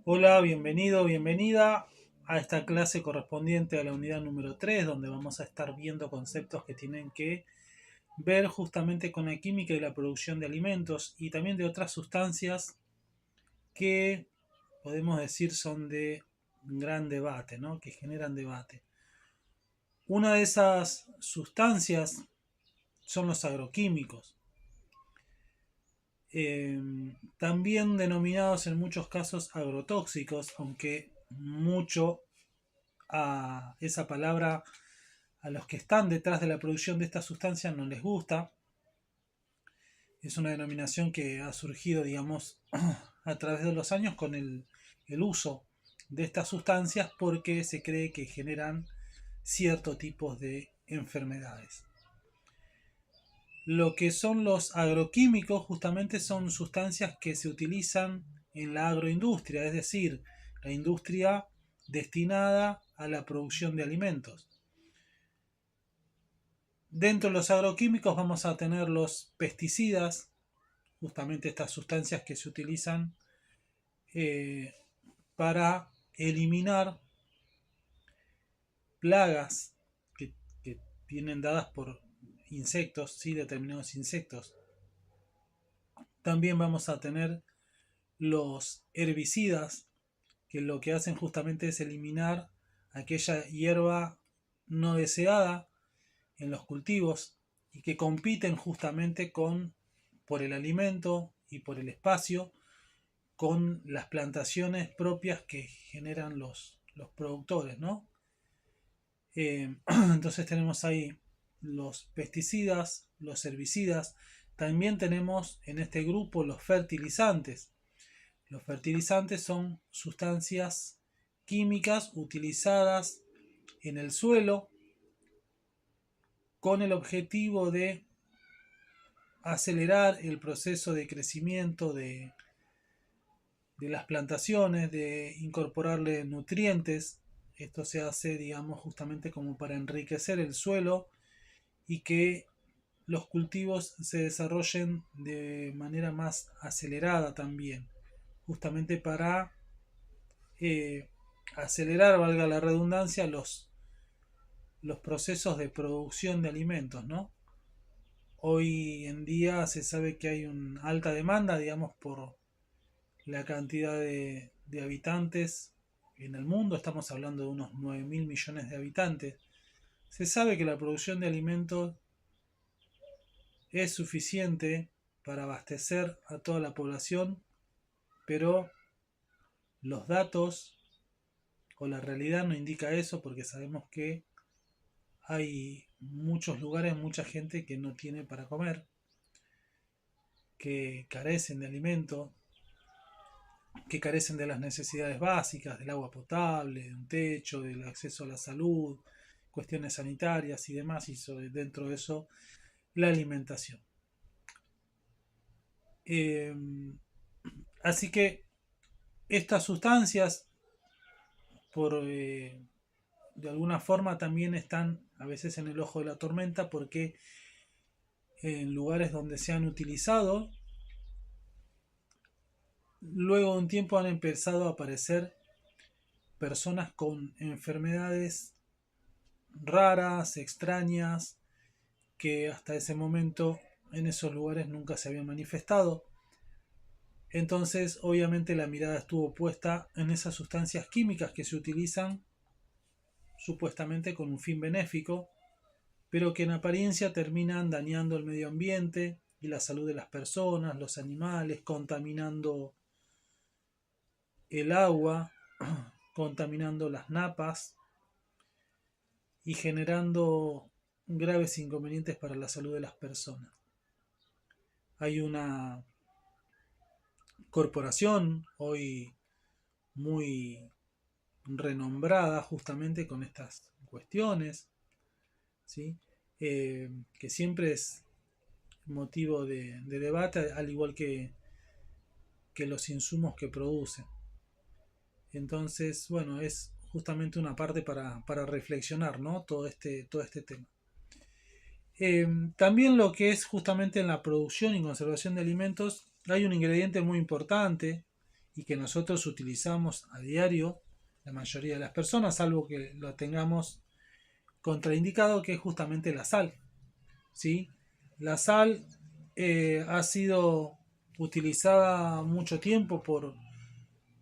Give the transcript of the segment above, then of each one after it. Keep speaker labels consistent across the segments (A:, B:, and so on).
A: Hola, bienvenido, bienvenida a esta clase correspondiente a la unidad número 3, donde vamos a estar viendo conceptos que tienen que ver justamente con la química y la producción de alimentos y también de otras sustancias que podemos decir son de gran debate, ¿no? Que generan debate. Una de esas sustancias son los agroquímicos, también denominados en muchos casos agrotóxicos, aunque mucho a esa palabra a los que están detrás de la producción de estas sustancias no les gusta. Es una denominación que ha surgido, digamos, a través de los años con el uso de estas sustancias porque se cree que generan ciertos tipos de enfermedades. Lo que son los agroquímicos justamente son sustancias que se utilizan en la agroindustria, es decir, la industria destinada a la producción de alimentos. Dentro de los agroquímicos vamos a tener los pesticidas, justamente estas sustancias que se utilizan para eliminar plagas que vienen dadas por insectos, ¿sí? Determinados insectos. También vamos a tener los herbicidas, que lo que hacen justamente es eliminar aquella hierba no deseada en los cultivos y que compiten justamente por el alimento y por el espacio con las plantaciones propias que generan los productores, ¿no? Entonces tenemos ahí los pesticidas, los herbicidas, también tenemos en este grupo los fertilizantes. Los fertilizantes son sustancias químicas utilizadas en el suelo con el objetivo de acelerar el proceso de crecimiento de las plantaciones, de incorporarle nutrientes. Esto se hace, digamos, justamente como para enriquecer el suelo y que los cultivos se desarrollen de manera más acelerada también, justamente para acelerar, valga la redundancia, los procesos de producción de alimentos, ¿no? Hoy en día se sabe que hay una alta demanda, digamos, por la cantidad de habitantes en el mundo. Estamos hablando de unos 9.000 millones de habitantes. Se sabe que la producción de alimentos es suficiente para abastecer a toda la población, pero los datos o la realidad no indica eso porque sabemos que hay muchos lugares, mucha gente que no tiene para comer, que carecen de alimento, que carecen de las necesidades básicas, del agua potable, de un techo, del acceso a la salud, cuestiones sanitarias y demás, y dentro de eso la alimentación. Así que estas sustancias, de alguna forma, también están a veces en el ojo de la tormenta porque en lugares donde se han utilizado, luego de un tiempo han empezado a aparecer personas con enfermedades raras, extrañas, que hasta ese momento en esos lugares nunca se habían manifestado. Entonces, obviamente, la mirada estuvo puesta en esas sustancias químicas que se utilizan supuestamente con un fin benéfico, pero que en apariencia terminan dañando el medio ambiente y la salud de las personas, los animales, contaminando el agua, contaminando las napas y generando graves inconvenientes para la salud de las personas. Hay una corporación hoy muy renombrada justamente con estas cuestiones, ¿sí? Que siempre es motivo de debate, al igual que los insumos que producen. Entonces, bueno, es justamente una parte para reflexionar, ¿no? Todo este tema. También lo que es justamente en la producción y conservación de alimentos, hay un ingrediente muy importante y que nosotros utilizamos a diario, la mayoría de las personas, salvo que lo tengamos contraindicado, que es justamente la sal. ¿Sí? La sal ha sido utilizada mucho tiempo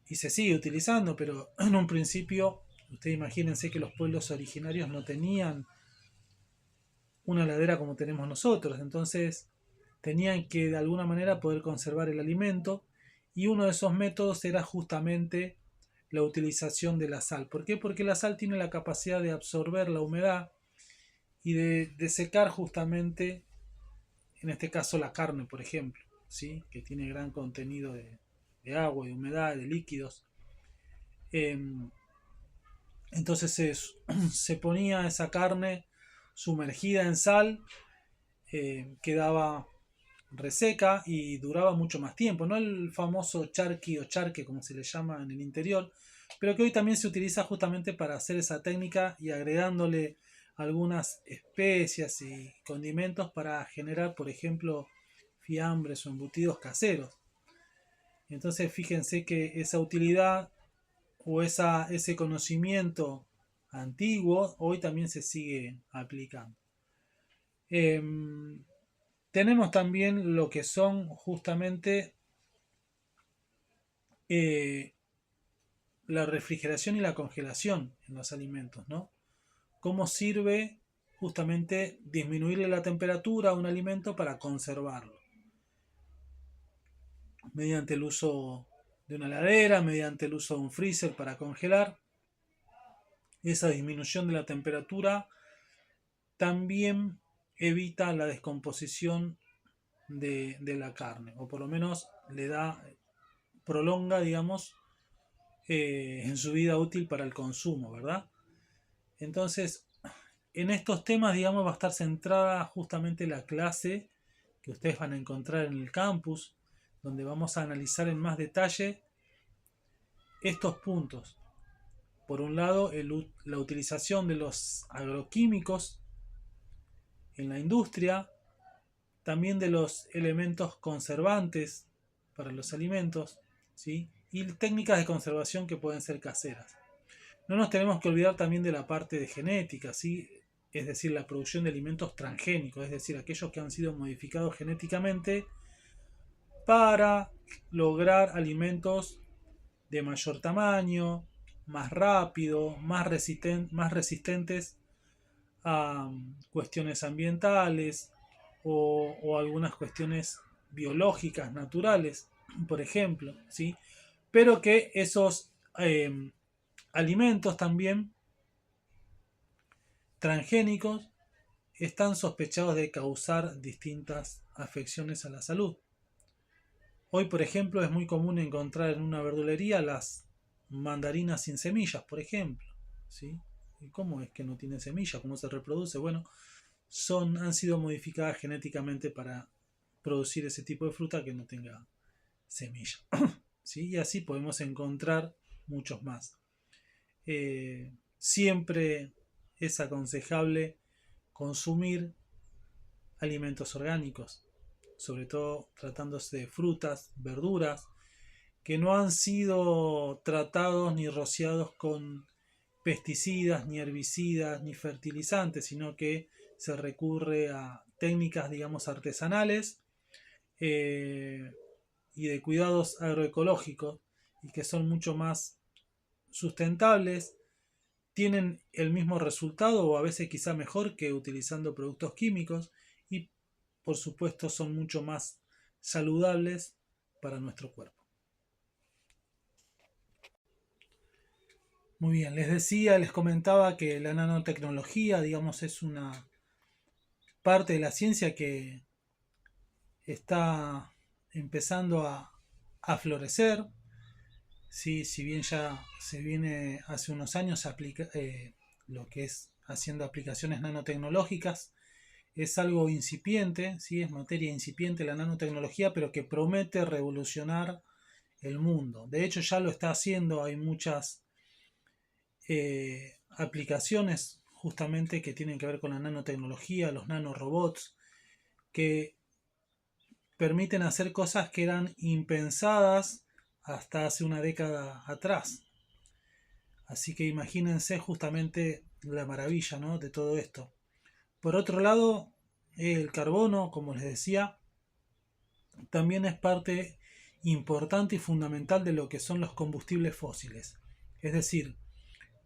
A: y se sigue utilizando, pero en un principio, ustedes imagínense que los pueblos originarios no tenían una ladera como tenemos nosotros, entonces tenían que de alguna manera poder conservar el alimento y uno de esos métodos era justamente la utilización de la sal. ¿Por qué? Porque la sal tiene la capacidad de absorber la humedad y de secar justamente, en este caso, la carne, por ejemplo, ¿sí? Que tiene gran contenido de agua, de humedad, de líquidos. Entonces se ponía esa carne sumergida en sal, quedaba reseca y duraba mucho más tiempo. No el famoso charqui o charque como se le llama en el interior, pero que hoy también se utiliza justamente para hacer esa técnica y agregándole algunas especias y condimentos para generar, por ejemplo, fiambres o embutidos caseros. Entonces fíjense que esa utilidad o ese conocimiento antiguo hoy también se sigue aplicando. Tenemos también lo que son justamente la refrigeración y la congelación en los alimentos, ¿no? Cómo sirve justamente disminuirle la temperatura a un alimento para conservarlo. Mediante el uso de una heladera, mediante el uso de un freezer para congelar. Esa disminución de la temperatura también evita la descomposición de la carne, o por lo menos prolonga, digamos, en su vida útil para el consumo, ¿verdad? Entonces, en estos temas, digamos, va a estar centrada justamente la clase que ustedes van a encontrar en el campus, donde vamos a analizar en más detalle estos puntos. Por un lado, la utilización de los agroquímicos en la industria, también de los elementos conservantes para los alimentos, ¿sí? Y técnicas de conservación que pueden ser caseras. No nos tenemos que olvidar también de la parte de genética, ¿sí? Es decir, la producción de alimentos transgénicos, es decir, aquellos que han sido modificados genéticamente para lograr alimentos de mayor tamaño, más rápido, más resistentes a cuestiones ambientales o algunas cuestiones biológicas, naturales, por ejemplo, ¿sí? Pero que esos alimentos también transgénicos están sospechados de causar distintas afecciones a la salud. Hoy, por ejemplo, es muy común encontrar en una verdulería las mandarinas sin semillas, por ejemplo, ¿sí? ¿Y cómo es que no tienen semillas? ¿Cómo se reproduce? Bueno, han sido modificadas genéticamente para producir ese tipo de fruta que no tenga semilla. ¿Sí? Y así podemos encontrar muchos más. Siempre es aconsejable consumir alimentos orgánicos, sobre todo tratándose de frutas, verduras, que no han sido tratados ni rociados con pesticidas, ni herbicidas, ni fertilizantes, sino que se recurre a técnicas, digamos, artesanales y de cuidados agroecológicos y que son mucho más sustentables, tienen el mismo resultado o a veces quizá mejor que utilizando productos químicos y por supuesto son mucho más saludables para nuestro cuerpo. Muy bien, les comentaba que la nanotecnología, digamos, es una parte de la ciencia que está empezando a florecer. Sí, si bien ya se viene hace unos años lo que es haciendo aplicaciones nanotecnológicas, es algo incipiente, ¿sí? Es materia incipiente la nanotecnología, pero que promete revolucionar el mundo. De hecho ya lo está haciendo, hay muchas aplicaciones justamente que tienen que ver con la nanotecnología, los nanorobots, que permiten hacer cosas que eran impensadas hasta hace una década atrás. Así que imagínense justamente la maravilla, ¿no?, de todo esto. Por otro lado, el carbono, como les decía, también es parte importante y fundamental de lo que son los combustibles fósiles, es decir,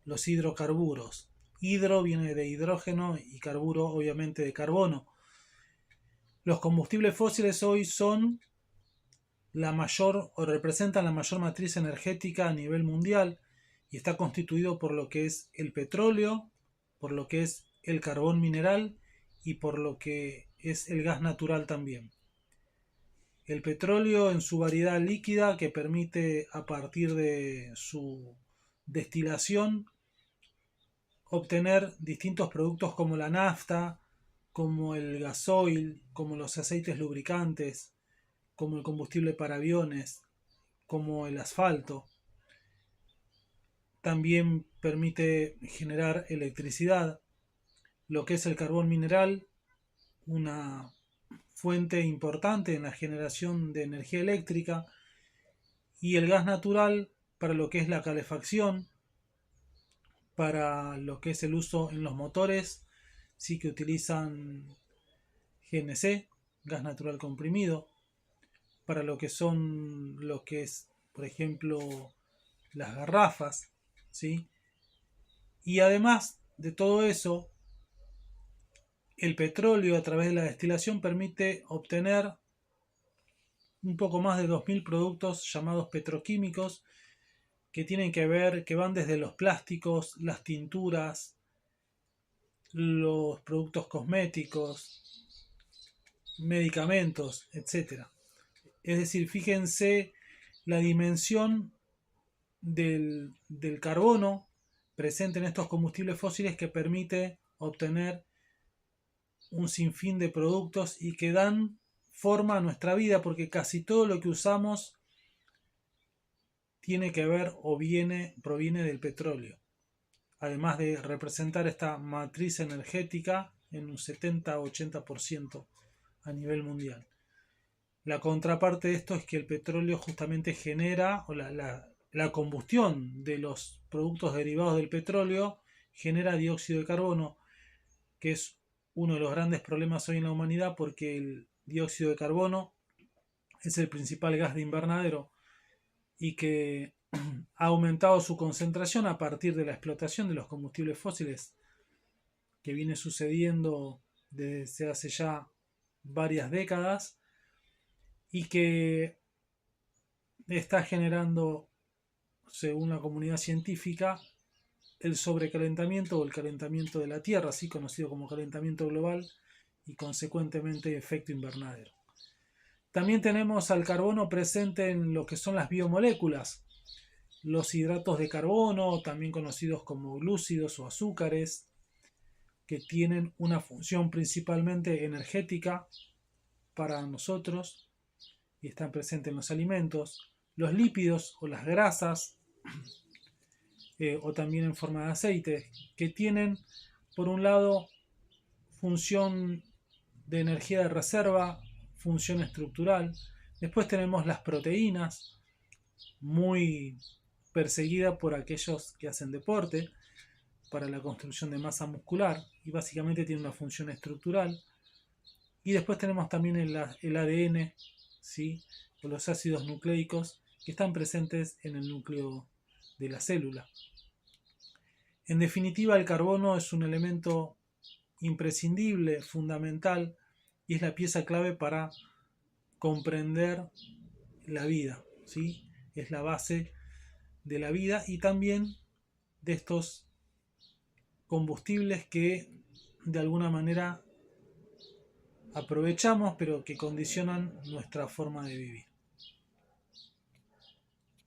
A: los hidrocarburos. Hidro viene de hidrógeno y carburo obviamente de carbono. Los combustibles fósiles hoy son la mayor o representan la mayor matriz energética a nivel mundial y está constituido por lo que es el petróleo, por lo que es el carbón mineral y por lo que es el gas natural también. El petróleo en su variedad líquida que permite a partir de su destilación obtener distintos productos como la nafta, como el gasoil, como los aceites lubricantes, como el combustible para aviones, como el asfalto. También permite generar electricidad. Lo que es el carbón mineral, una fuente importante en la generación de energía eléctrica, y el gas natural para lo que es la calefacción, para lo que es el uso en los motores, sí que utilizan GNC, gas natural comprimido, para lo que es, por ejemplo, las garrafas, ¿sí? Y además de todo eso, el petróleo a través de la destilación permite obtener un poco más de 2000 productos llamados petroquímicos que tienen que ver, que van desde los plásticos, las tinturas, los productos cosméticos, medicamentos, etcétera. Es decir, fíjense la dimensión del carbono presente en estos combustibles fósiles que permite obtener un sinfín de productos y que dan forma a nuestra vida, porque casi todo lo que usamos tiene que ver o proviene del petróleo, además de representar esta matriz energética en un 70-80% a nivel mundial. La contraparte de esto es que el petróleo justamente genera, o la combustión de los productos derivados del petróleo genera dióxido de carbono, que es uno de los grandes problemas hoy en la humanidad, porque el dióxido de carbono es el principal gas de invernadero y que ha aumentado su concentración a partir de la explotación de los combustibles fósiles que viene sucediendo desde hace ya varias décadas y que está generando, según la comunidad científica, el sobrecalentamiento o el calentamiento de la Tierra, así conocido como calentamiento global, y consecuentemente efecto invernadero. También tenemos al carbono presente en lo que son las biomoléculas, los hidratos de carbono, también conocidos como glúcidos o azúcares, que tienen una función principalmente energética para nosotros y están presentes en los alimentos, los lípidos o las grasas, o también en forma de aceite, que tienen por un lado función de energía de reserva, función estructural. Después tenemos las proteínas, muy perseguida por aquellos que hacen deporte, para la construcción de masa muscular, y básicamente tiene una función estructural. Y después tenemos también el ADN, ¿sí?, o los ácidos nucleicos, que están presentes en el núcleo de la célula. En definitiva, el carbono es un elemento imprescindible, fundamental, y es la pieza clave para comprender la vida, ¿sí? Es la base de la vida y también de estos combustibles que de alguna manera aprovechamos, pero que condicionan nuestra forma de vivir.